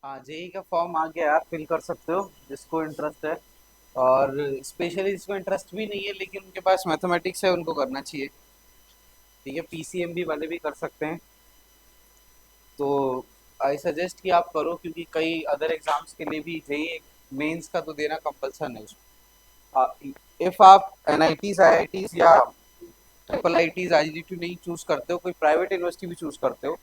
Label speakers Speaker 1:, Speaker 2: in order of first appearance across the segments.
Speaker 1: हाँ, जेई का फॉर्म आ गया, आप फिल कर सकते हो जिसको इंटरेस्ट है। और स्पेशली जिसको इंटरेस्ट भी नहीं है लेकिन उनके पास मैथमेटिक्स है उनको करना चाहिए। ठीक है, पीसीएमबी वाले भी कर सकते हैं। तो आई सजेस्ट कि आप करो, क्योंकि कई अदर एग्जाम्स के लिए भी जेई मेंस का तो देना कंपलसन है उसमें। इफ आप एनआईटीज आईआईटीज या ट्रिपल आईटीज आईजीटी नहीं चूज करते हो, कोई प्राइवेट यूनिवर्सिटी भी चूज करते हो,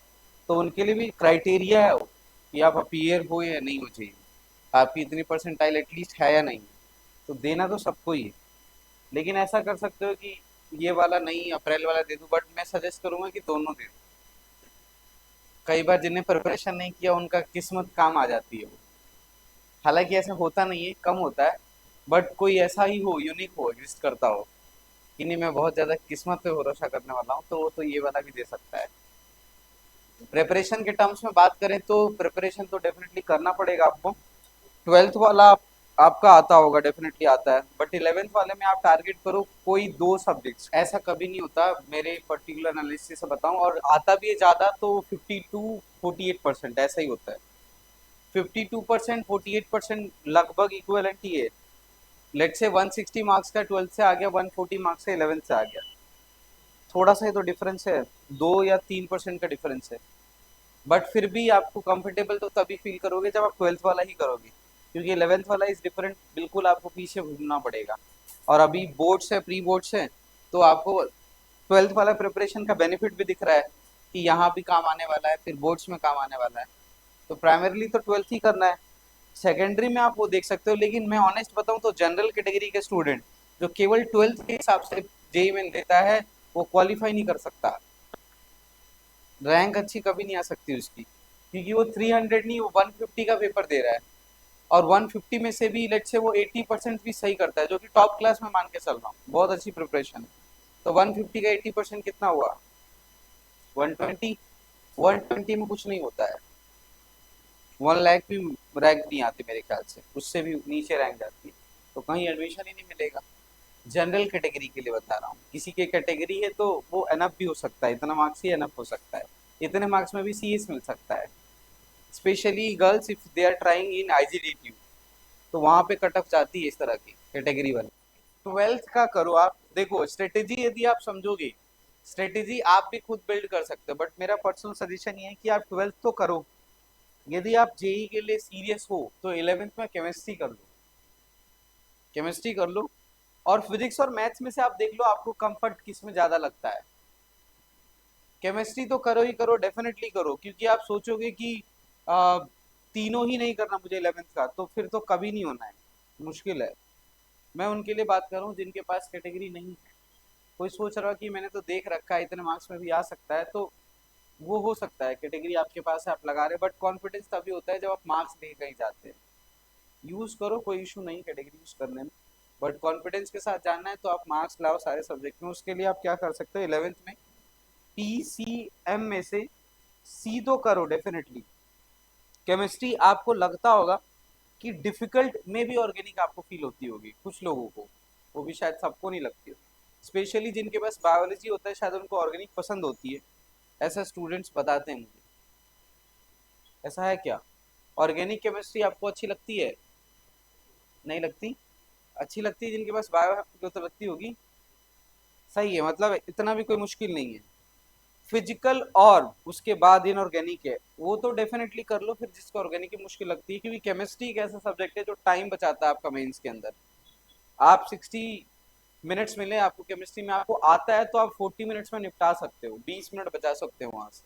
Speaker 1: तो उनके लिए भी क्राइटेरिया है वो, कि आप अपीयर हो या नहीं हो चाहिए, आपकी इतनी परसेंटाइल एटलीस्ट है या नहीं। तो देना तो सबको ही है, लेकिन ऐसा कर सकते हो कि ये वाला नहीं अप्रैल वाला दे दूं, बट मैं सजेस्ट करूंगा कि दोनों दे दो। कई बार जिन्हें प्रिपरेशन नहीं किया उनका किस्मत काम आ जाती है वो। हालांकि ऐसा होता नहीं है, कम होता है, बट कोई ऐसा ही हो, यूनिक हो, एग्जिस्ट करता हो कि नहीं मैं बहुत ज़्यादा किस्मत पे भरोसा करने वाला हूँ, तो वो तो ये वाला भी दे सकता है। प्रिपरेशन के टर्म्स में बात करें तो प्रिपरेशन तो डेफिनेटली करना पड़ेगा आपको। ट्वेल्थ वाला आपका आता होगा, डेफिनेटली आता है, बट इलेवेंथ वाले में आप टारगेट करो कोई दो सब्जेक्ट्स। ऐसा कभी नहीं होता, मेरे पर्टिकुलर एनालिसिस से बताऊं, और आता भी है ज़्यादा तो 52-48% ऐसा ही होता है। 52% 48% लगभग इक्वलेंट ही है। लेट से 160 मार्क्स का ट्वेल्थ से आ गया, 140 मार्क्स का इलेवेंथ से आ गया, थोड़ा सा ही तो डिफरेंस है, 2 या 3% का डिफरेंस है। बट फिर भी आपको कंफर्टेबल तो तभी फील करोगे जब आप ट्वेल्थ वाला ही करोगे, क्योंकि इलेवेंथ वाला इज डिफरेंट, बिल्कुल आपको पीछे घूमना पड़ेगा। और अभी बोर्ड्स है, प्री बोर्ड्स है, तो आपको ट्वेल्थ वाला प्रिपरेशन का बेनिफिट भी दिख रहा है कि यहाँ भी काम आने वाला है, फिर बोर्ड्स में काम आने वाला है। तो प्राइमरीली तो ट्वेल्थ ही करना है, सेकेंडरी में आप वो देख सकते हो। लेकिन मैं ऑनेस्ट बताऊं तो जनरल कैटेगरी के स्टूडेंट जो केवल ट्वेल्थ के हिसाब से जेई मेन देता है, वो क्वालिफाई नहीं कर सकता, रैंक अच्छी कभी नहीं आ सकती उसकी, क्योंकि वो 300 नहीं, वो 150 का पेपर दे रहा है। और 150 में से भी लेट से वो 80% भी सही करता है, जो कि टॉप क्लास में मान के चल रहा हूँ, बहुत अच्छी प्रिपरेशन है। तो 150 का 80% कितना हुआ? 120। 120 में कुछ नहीं होता है, 1 लाख भी रैंक नहीं आती मेरे ख्याल से, उससे भी नीचे रैंक जाती है। तो कहीं एडमिशन ही नहीं मिलेगा। जनरल कैटेगरी के लिए बता रहा हूँ, किसी के कैटेगरी है तो वो एनअप भी हो सकता है, इतना मार्क्स ही एनअप हो सकता है, इतने मार्क्स में भी सीएस मिल सकता है। Specially girls if they are trying in IGDT, तो वहां पे कट ऑफ जाती है इस तरह की कैटेगरी वाली। ट्वेल्थ का करो आप, देखो स्ट्रेटेजी यदि आप समझोगे, स्ट्रेटेजी आप भी खुद बिल्ड कर सकते हो, बट मेरा पर्सनल सजेशन ये है कि आप ट्वेल्थ तो करो। यदि आप जेई के लिए सीरियस हो तो इलेवेंथ में केमिस्ट्री कर लो, केमिस्ट्री कर लो। और फिजिक्स और मैथ्स में से आप देख लो आपको कंफर्ट किस में ज्यादा लगता है। केमिस्ट्री तो करो ही करो, डेफिनेटली करो, क्योंकि आप सोचोगे कि आ, तीनों ही नहीं करना मुझे इलेवेंथ का, तो फिर तो कभी नहीं होना है, मुश्किल है। मैं उनके लिए बात कर रहा हूँ जिनके पास कैटेगरी नहीं है। कोई सोच रहा है कि मैंने तो देख रखा है इतने मार्क्स में भी आ सकता है, तो वो हो सकता है, कैटेगरी आपके पास है आप लगा रहे, बट कॉन्फिडेंस तभी होता है जब आप मार्क्स लेके कहीं जाते हैं। यूज करो, कोई इशू नहीं कैटेगरी यूज करने में, बट कॉन्फिडेंस के साथ जानना है तो आप मार्क्स लाओ सारे सब्जेक्ट में। उसके लिए आप क्या कर सकते हो, इलेवेंथ में पीसीएम में से सी तो करो डेफिनेटली। केमिस्ट्री आपको लगता होगा कि डिफिकल्ट में भी ऑर्गेनिक आपको फील होती होगी कुछ लोगों को, वो भी शायद सबको नहीं लगती होगी, स्पेशली जिनके पास बायोलॉजी होता है शायद उनको ऑर्गेनिक पसंद होती है, ऐसा स्टूडेंट्स बताते हैं मुझे। ऐसा है क्या? ऑर्गेनिक केमिस्ट्री आपको अच्छी लगती है? नहीं लगती? अच्छी लगती है जिनके पास बायो तो लगती होगी। सही है, मतलब इतना भी कोई मुश्किल नहीं है। फिजिकल और उसके बाद इनऑर्गेनिक है, वो तो डेफिनेटली कर लो फिर जिसको ऑर्गेनिक की मुश्किल लगती है, क्योंकि केमिस्ट्री एक ऐसा सब्जेक्ट है जो टाइम बचाता है आपका मेंस के अंदर। आप 60 मिनट्स मिले आपको केमिस्ट्री में, आपको आता है तो आप 40 मिनट्स में निपटा सकते हो, 20 मिनट बचा सकते हो वहां से,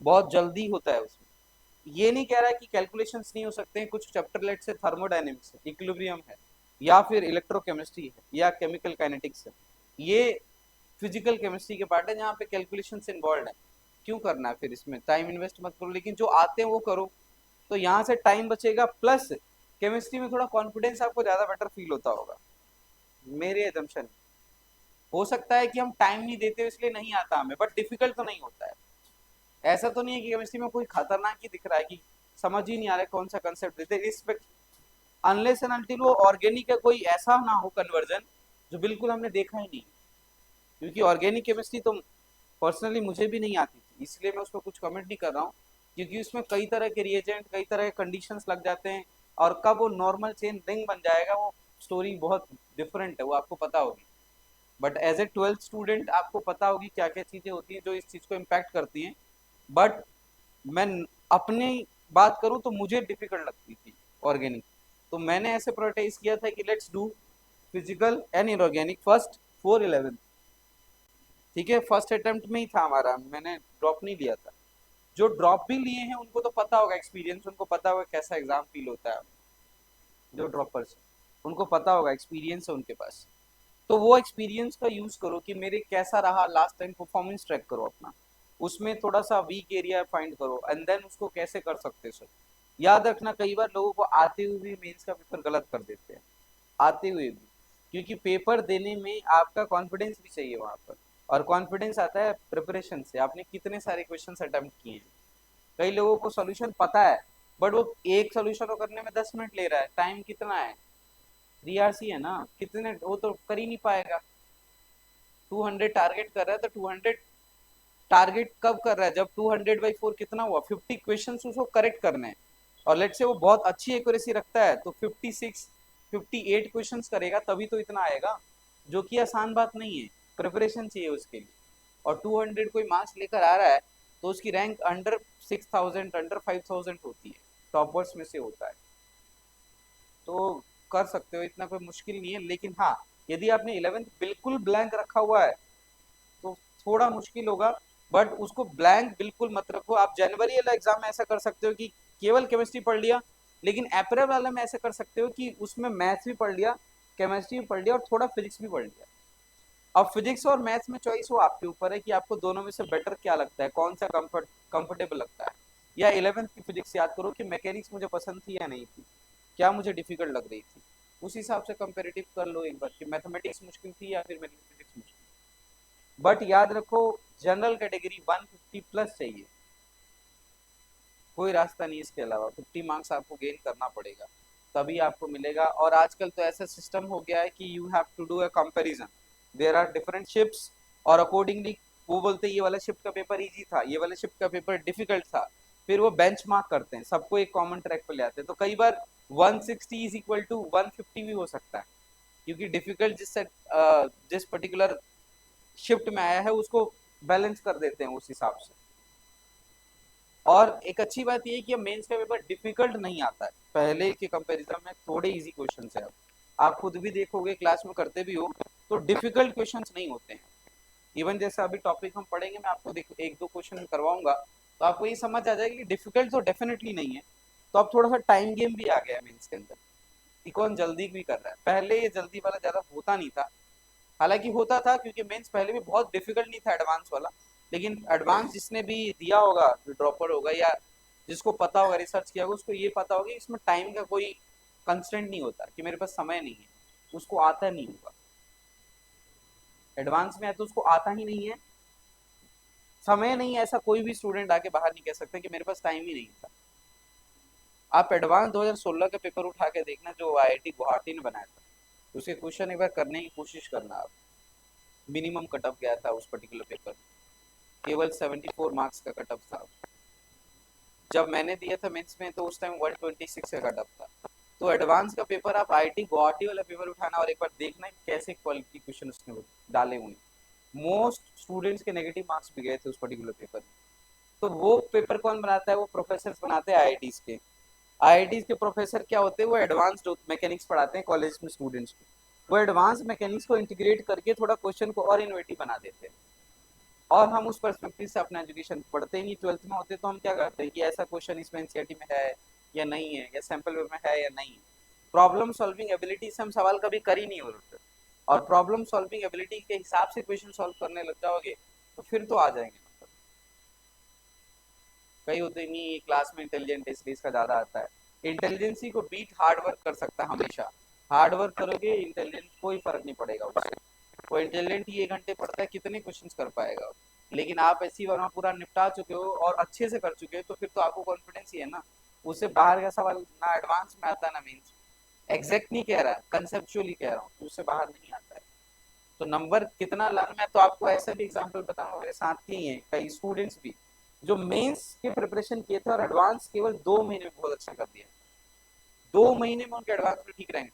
Speaker 1: बहुत जल्दी होता है उसमें। ये नहीं कह रहा है कि कैलकुलेशंस नहीं हो सकते हैं, कुछ चैप्टर लेट से थर्मोडाइनमिक्स है, इक्विलिब्रियम है, या फिर इलेक्ट्रोकेमिस्ट्री है, या केमिकल काइनेटिक्स है, ये फिजिकल केमिस्ट्री के पार्ट है जहाँ पे कैलकुलेशंस इन्वॉल्व है। क्यों करना है फिर इसमें टाइम इन्वेस्ट मत करो, लेकिन जो आते हैं वो करो, तो यहाँ से टाइम बचेगा, प्लस केमिस्ट्री में थोड़ा कॉन्फिडेंस आपको ज्यादा बेटर फील होता होगा, मेरे एजम्पशन। हो सकता है कि हम टाइम नहीं देते इसलिए नहीं आता हमें, बट डिफिकल्ट तो नहीं होता है। ऐसा तो नहीं है कि केमिस्ट्री में कोई खतरनाक ही दिख रहा है कि समझ ही नहीं आ रहा है कौन सा कंसेप्ट देते इस, अनलेस एंड अनटिल वो ऑर्गेनिक का कोई ऐसा ना हो कन्वर्जन जो बिल्कुल हमने देखा ही नहीं। क्योंकि ऑर्गेनिक केमिस्ट्री तो पर्सनली मुझे भी नहीं आती थी, इसलिए मैं उस पर कुछ कमेंट नहीं कर रहा हूँ क्योंकि उसमें कई तरह के रिएजेंट, कई तरह के कंडीशंस लग जाते हैं, और कब वो नॉर्मल चेन रिंग बन जाएगा वो स्टोरी बहुत डिफरेंट है, वो आपको पता होगी। But as a 12th student आपको पता होगी क्या क्या चीज़ें होती हैं जो इस चीज़ को इम्पैक्ट करती हैं। बट मैं अपनी बात करूं तो मुझे डिफिकल्ट लगती थी ऑर्गेनिक। तो मैंने ऐसे प्रायोरिटाइज किया था कि let's do physical and inorganic first for 11। ठीक है, फर्स्ट अटेम्प्ट में ही था हमारा, मैंने ड्रॉप नहीं लिया था। जो ड्रॉप भी लिए हैं उनको तो पता होगा एक्सपीरियंस, उनको पता होगा कैसा एग्जाम फील होता है। जो ड्रॉपर्स उनको पता होगा, एक्सपीरियंस है उनके पास। तो वो एक्सपीरियंस का यूज करो कि मेरे कैसा रहा लास्ट टाइम, परफॉर्मेंस ट्रैक करो अपना, उसमें थोड़ा सा वीक एरिया फाइंड करो एंड देन उसको कैसे कर सकते हो सर। याद रखना कई बार लोगों को आते हुए भी मेंस का पेपर गलत कर देते हैं, आते हुए भी, क्योंकि पेपर देने में आपका कॉन्फिडेंस भी चाहिए वहाँ पर। और कॉन्फिडेंस आता है प्रिपरेशन से, आपने कितने सारे क्वेश्चन अटेम्प्ट किए हैं। कई लोगों को सोल्यूशन पता है, बट वो एक सोल्यूशन को करने में 10 मिनट ले रहा है, टाइम कितना है, 3 RC है ना, कितने वो तो कर ही नहीं पाएगा। 200 टारगेट कर रहा है तो 200 टारगेट कब कर रहा है, जब 200/4 कितना हुआ, 50 क्वेश्चन उसको करेक्ट करने हैं। और लेट से वो बहुत अच्छी एक्यूरेसी रखता है तो 58 क्वेश्चंस करेगा तभी तो इतना आएगा, जो कि आसान बात नहीं है, प्रिपरेशन चाहिए उसके लिए। और 200 कोई मार्क्स लेकर आ रहा है तो उसकी रैंक अंडर 6000 अंडर 5000 होती है, टॉपर्स में से होता है। तो कर सकते हो, इतना कोई मुश्किल नहीं है। लेकिन हाँ, यदि आपने 11th बिल्कुल ब्लैंक रखा हुआ है तो थोड़ा मुश्किल होगा। बट उसको ब्लैंक बिल्कुल मत रखो। आप जनवरी वाला एग्जाम में ऐसा कर सकते हो कि केवल केमिस्ट्री पढ़ लिया, लेकिन अप्रैल वाला में ऐसा कर सकते हो कि उसमें मैथ्स भी पढ़ लिया, केमिस्ट्री भी पढ़ लिया और थोड़ा फिजिक्स भी पढ़ लिया। अब फिजिक्स और मैथ्स में चॉइस वो आपके ऊपर है कि आपको दोनों में से बेटर क्या लगता है, कौन सा कंफर्टेबल लगता है। या 11th की फिजिक्स याद करो कि मैकेनिक्स मुझे पसंद थी या नहीं थी, क्या मुझे डिफिकल्ट लग रही थी, उस हिसाब से कंपेरेटिव कर लो एक बार कि मैथमेटिक्स मुश्किल थी या फिर मेरी फिजिक्स मुश्किल। बट याद रखो, जनरल कैटेगरी 150 प्लस चाहिए, कोई रास्ता नहीं इसके अलावा। 50 मार्क्स आपको गेन करना पड़ेगा, तभी आपको मिलेगा। और आजकल तो ऐसा सिस्टम हो गया है कि you have to do a comparison, there are different shifts, और अकॉर्डिंगली वो बोलते हैं ये वाला शिफ्ट का पेपर इजी था, ये वाला शिफ्ट का पेपर डिफिकल्ट था, फिर वो बेंच मार्क करते हैं, सबको एक कॉमन ट्रैक पर ले आते हैं। तो कई बार 160 इज इक्वल टू 150 भी हो सकता है, क्योंकि डिफिकल्ट जिस पर्टिकुलर शिफ्ट में आया है उसको बैलेंस कर देते हैं उस हिसाब से। और एक अच्छी बात ये है कि अब मेंस का पेपर डिफिकल्ट नहीं आता है, पहले के कंपैरिजन में थोड़े इजी क्वेश्चंस है। अब आप खुद भी देखोगे, क्लास में करते भी हो तो डिफिकल्ट क्वेश्चंस नहीं होते हैं। इवन जैसे अभी टॉपिक हम पढ़ेंगे, मैं आपको एक दो क्वेश्चन करवाऊंगा तो आपको ये समझ आ जाएगा कि डिफिकल्ट तो डेफिनेटली नहीं है। तो अब थोड़ा सा टाइम गेम भी आ गया है मेंस के अंदर कि कौन जल्दी भी कर रहा है, पहले ये जल्दी वाला ज्यादा होता नहीं था। हालांकि होता था क्योंकि मेंस पहले भी बहुत डिफिकल्ट नहीं था एडवांस वाला, लेकिन एडवांस जिसने भी दिया होगा, जो ड्रॉपर होगा या जिसको पता होगा, रिसर्च किया होगा, उसको ये पता होगा कि इसमें टाइम का कोई कंस्टेंट नहीं होता कि मेरे पास समय नहीं है, उसको आता नहीं होगा। एडवांस में है तो उसको आता ही नहीं है, समय नहीं है, ऐसा कोई भी स्टूडेंट आके बाहर नहीं कह सकता कि मेरे पास टाइम ही नहीं था। आप एडवांस 2016 का पेपर उठा के देखना जो IIT गुवाहाटी ने बनाया था, उसके क्वेश्चन एक बार करने की कोशिश करना आप। मिनिमम कटअप गया था उस पर्टिकुलर पेपर, केवल 74 मार्क्स का कटअप था। जब मैंने दिया था मेंस में तो उस टाइम 126 का कटअप था। तो एडवांस का पेपर आप IIT गुवाहाटी वाला पेपर उठाना और एक बार देखना कैसे क्वालिटी क्वेश्चन उसने डाले हुए। मोस्ट स्टूडेंट्स के नेगेटिव मार्क्स भी गए थे उस पर्टिकुलर पेपर में। तो वो पेपर कौन बनाता है, वो प्रोफेसर बनाते हैं IITs के। IITs के प्रोफेसर क्या होते हैं, वो एडवांस्ड मैकेनिक्स पढ़ाते हैं कॉलेज में स्टूडेंट्स को। वो एडवांस मैकेनिक्स को इंटीग्रेट करके थोड़ा क्वेश्चन को और इनोवेटिव बना देते हैं। और हम उस पर्सपेक्टिव से अपना एजुकेशन पढ़ते ही नहीं, 12th में होते तो हम क्या करते हैं कि ऐसा क्वेश्चन इसमें एनसीईआरटी में है या नहीं है, या सैंपल में है या नहीं। प्रॉब्लम सॉल्विंग एबिलिटी से हम सवाल कभी कर ही नहीं होते, और प्रॉब्लम सॉल्विंग एबिलिटी के हिसाब से क्वेश्चन सॉल्व करने लग जाओगे तो फिर तो आ जाएंगे नंबर। कई होते नहीं क्लास में इंटेलिजेंट इसलिए इसका ज्यादा आता है। इंटेलिजेंसी को बीट हार्ड वर्क कर सकता है हमेशा। हार्ड वर्क करोगे इंटेलिजेंट कोई फर्क नहीं पड़ेगा उससे। वो इंटेलिजेंट ही 1 घंटे पढ़ता है, कितने क्वेश्चन कर पाएगा। लेकिन आप ऐसी वरना पूरा निपटा चुके हो और अच्छे से कर चुके हो तो फिर तो आपको कॉन्फिडेंस ही है ना। उससे बाहर का सवाल ना एडवांस में आता ना मीन्स, एग्जैक्ट नहीं कह रहा, कंसेप्चुअली कह रहा हूँ, उससे बाहर नहीं आता है। तो नंबर कितना लाना, मैं तो आपको ऐसा भी एग्जाम्पल बताऊंगा, मेरे साथ ही हैं कई स्टूडेंट्स भी जो मेंस के प्रिपरेशन किए थे और एडवांस केवल 2 महीने में बहुत अच्छा कर दिया। 2 महीने में उनके एडवांस में ठीक रैंक।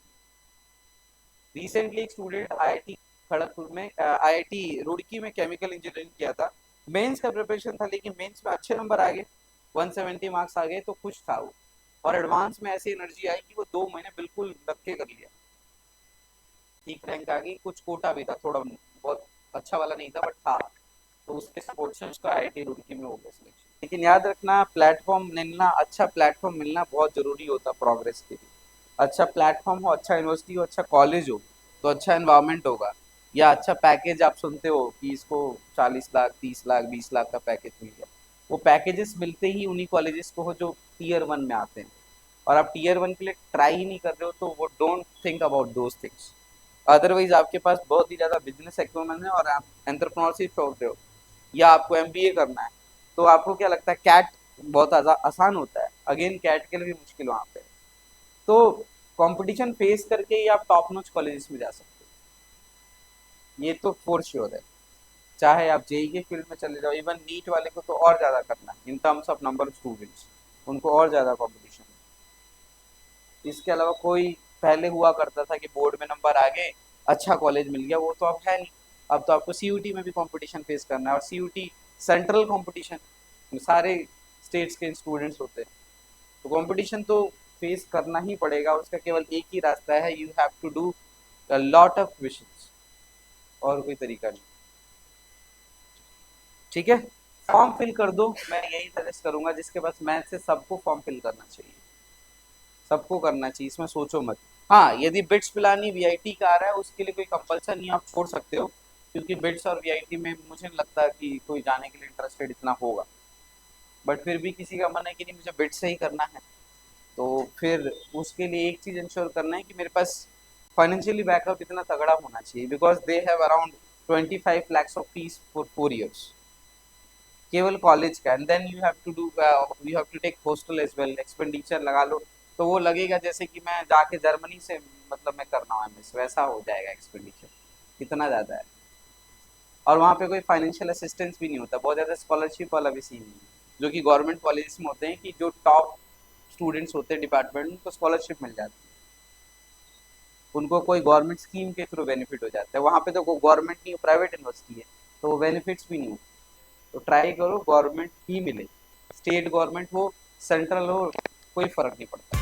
Speaker 1: रिसेंटली एक स्टूडेंट आईआईटी खड़गपुर में आईआईटी रुड़की में केमिकल इंजीनियरिंग किया था। मेंस का प्रिपरेशन था लेकिन मेंस में अच्छे नंबर आ गए, 170 मार्क्स आ गए तो खुश था वो। और एडवांस में ऐसी एनर्जी आई कि वो 2 महीने बिल्कुल रख के कर लिया, ठीक रैंक आ गई। कुछ कोटा भी था, थोड़ा बहुत अच्छा वाला नहीं था बट था, तो उसके सपोर्ट से उसका आईआईटी रुड़की में हो गया सिलेक्शन। लेकिन याद रखना, प्लेटफॉर्म मिलना, अच्छा प्लेटफॉर्म मिलना बहुत जरूरी होता प्रोग्रेस के लिए। अच्छा प्लेटफॉर्म हो, अच्छा यूनिवर्सिटी हो, अच्छा कॉलेज हो, तो अच्छा एनवायरनमेंट होगा। या अच्छा पैकेज आप सुनते हो कि इसको 40 लाख, 30 लाख, 20 लाख का पैकेज मिल गया। वो पैकेजेस मिलते ही उन्हीं कॉलेजेस को हो जो टीयर 1 में आते हैं। और आप टीयर 1 के लिए ट्राई ही नहीं कर रहे हो तो वो don't think about those things. Otherwise आपके पास बहुत ही ज़्यादा बिजनेस एक्यूमेंट है और आप एंटरप्रेन्योरशिप सोच रहे हो या आपको एमबीए करना है, तो आपको क्या लगता है कैट बहुत आसान होता है? अगेन कैट के लिए भी मुश्किल वहाँ पे। तो कंपटीशन फेस करके ही आप टॉप नॉच कॉलेजेस में जा सकते हो, ये तो फोर श्योर है। चाहे आप जेई के फील्ड में चले जाओ, इवन नीट वाले को तो और ज़्यादा करना है in terms of number of students, उनको और ज़्यादा कॉम्पिटिशन। इसके अलावा कोई पहले हुआ करता था कि बोर्ड में नंबर आ गए, अच्छा कॉलेज मिल गया, वो तो अब है नहीं। अब तो आपको सीयूटी में भी कंपटीशन फेस करना है, और सीयूटी सेंट्रल कंपटीशन, सारे स्टेट्स के स्टूडेंट्स होते हैं, तो कंपटीशन तो फेस करना ही पड़ेगा। उसका केवल एक ही रास्ता है, you have to do a lot of wishes, और कोई तरीका नहीं। ठीक है, फॉर्म फिल कर दो, मैं यही सजेस्ट करूंगा। जिसके पास मैथ से, सबको फॉर्म फिल करना चाहिए, सबको करना चाहिए, इसमें सोचो मत। हाँ, यदि बिट्स पिलानी वीआईटी का आ रहा है उसके लिए कोई कंपल्सन नहीं, आप छोड़ सकते हो, क्योंकि बिट्स और वीआईटी में मुझे नहीं लगता कि कोई जाने के लिए इंटरेस्टेड इतना होगा। बट फिर भी किसी का मन है कि नहीं मुझे बिट्स से ही करना है, तो फिर उसके लिए एक चीज़ इंश्योर करना है कि मेरे पास फाइनेंशियली बैकअप इतना तगड़ा होना चाहिए, because they have around 25 lakhs of fees for 4 years, केवल कॉलेज का। And then you have to take hostel as well, expenditure लगा लो, तो वो लगेगा जैसे कि मैं जाके जर्मनी से, मतलब मैं करना हूँ एमएस, वैसा हो जाएगा एक्सपेंडिचर, इतना ज़्यादा है। और वहाँ पे कोई फाइनेंशियल असिस्टेंस भी नहीं होता, बहुत ज़्यादा स्कॉलरशिप वाला भी सीन नहीं है, जो कि गवर्नमेंट कॉलेज में होते हैं कि जो टॉप स्टूडेंट्स होते हैं डिपार्टमेंट, उनको स्कॉलरशिप मिल जाती है, उनको कोई गवर्नमेंट स्कीम के थ्रू बेनिफिट हो जाता है। वहाँ पे तो गवर्नमेंट नहीं, प्राइवेट यूनिवर्सिटी है, तो वो बेनिफिट्स भी नहीं होते। तो ट्राई करो गवर्नमेंट ही मिले, स्टेट गवर्नमेंट हो, सेंट्रल हो, कोई फर्क नहीं पड़ता।